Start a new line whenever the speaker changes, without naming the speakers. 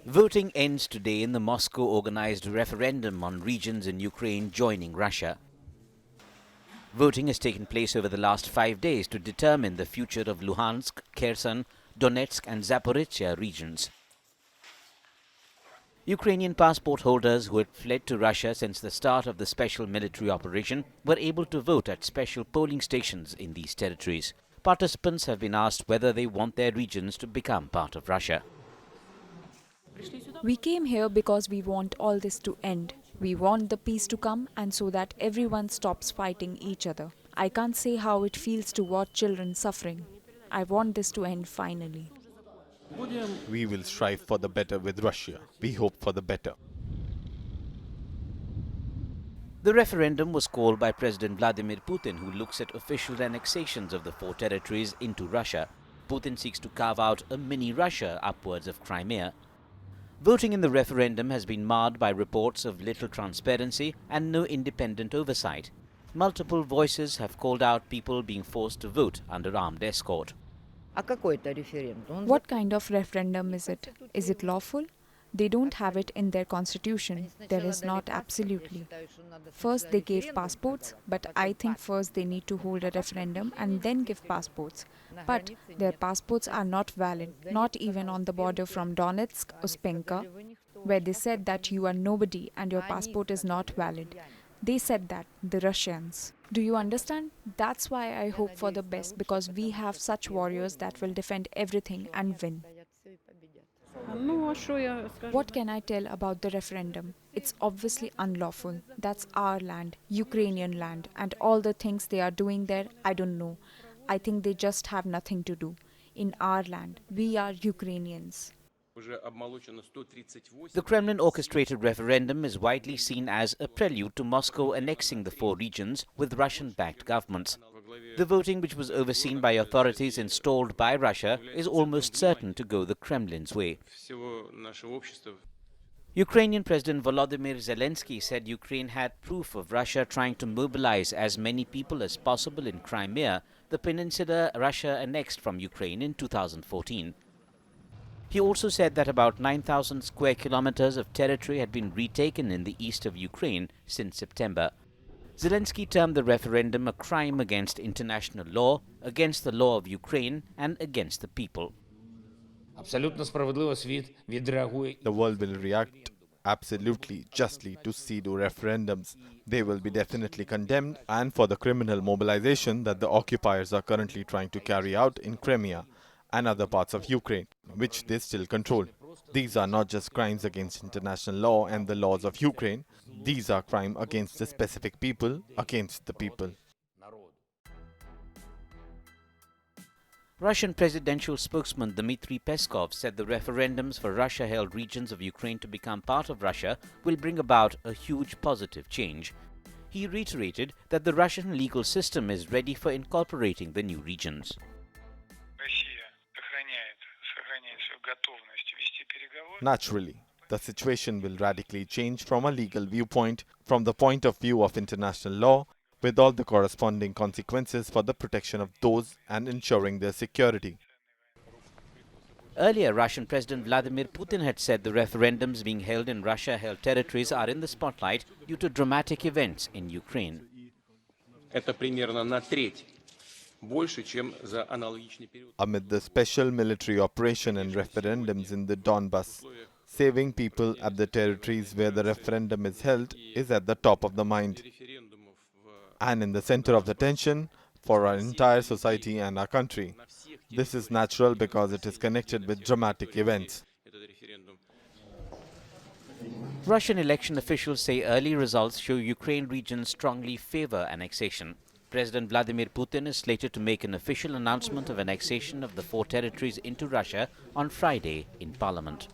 Voting ends today in the Moscow-organized referendum on regions in Ukraine joining Russia. Voting has taken place over the last 5 days to determine the future of Luhansk, Kherson, Donetsk and Zaporizhzhia regions. Ukrainian passport holders who had fled to Russia since the start of the special military operation were able to vote at special polling stations in these territories. Participants have been asked whether they want their regions to become part of Russia.
We came here because we want all this to end. We want the peace to come and so that everyone stops fighting each other. I can't say how it feels to watch children suffering. I want this to end finally.
We will strive for the better with Russia. We hope for the better.
The referendum was called by President Vladimir Putin, who looks at official annexations of the 4 territories into Russia. Putin seeks to carve out a mini-Russia upwards of Crimea. Voting in the referendum has been marred by reports of little transparency and no independent oversight. Multiple voices have called out people being forced to vote under armed escort.
What kind of referendum is it? Is it lawful? They don't have it in their constitution. There is not absolutely. First they gave passports, but I think first they need to hold a referendum and then give passports. But their passports are not valid, not even on the border from Donetsk, Uspenka, where they said that you are nobody and your passport is not valid. They said that, the Russians. Do you understand? That's why I hope for the best, because we have such warriors that will defend everything and win. What can I tell about the referendum? It's obviously unlawful. That's our land, Ukrainian land, and all the things they are doing there, I don't know. I think they just have nothing to do. In our land, we are Ukrainians.
The Kremlin-orchestrated referendum is widely seen as a prelude to Moscow annexing the 4 regions with Russian-backed governments. The voting, which was overseen by authorities installed by Russia, is almost certain to go the Kremlin's way. Ukrainian President Volodymyr Zelensky said Ukraine had proof of Russia trying to mobilize as many people as possible in Crimea, the peninsula Russia annexed from Ukraine in 2014. He also said that about 9,000 square kilometers of territory had been retaken in the east of Ukraine since September. Zelensky termed the referendum a crime against international law, against the law of Ukraine, and against the people.
The world will react absolutely justly to pseudo referendums. They will be definitely condemned, and for the criminal mobilization that the occupiers are currently trying to carry out in Crimea and other parts of Ukraine, which they still control. These are not just crimes against international law and the laws of Ukraine. These are crimes against the specific people, against the people.
Russian presidential spokesman Dmitry Peskov said the referendums for Russia-held regions of Ukraine to become part of Russia will bring about a huge positive change. He reiterated that the Russian legal system is ready for incorporating the new regions.
Naturally, the situation will radically change from a legal viewpoint, from the point of view of international law, with all the corresponding consequences for the protection of those and ensuring their security.
Earlier, Russian President Vladimir Putin had said the referendums being held in Russia-held territories are in the spotlight due to dramatic events in Ukraine.
Amid the special military operation and referendums in the Donbas, saving people at the territories where the referendum is held is at the top of the mind and in the center of the tension for our entire society and our country. This is natural because it is connected with dramatic events.
Russian election officials say early results show Ukraine regions strongly favor annexation. President Vladimir Putin is slated to make an official announcement of annexation of the 4 territories into Russia on Friday in Parliament.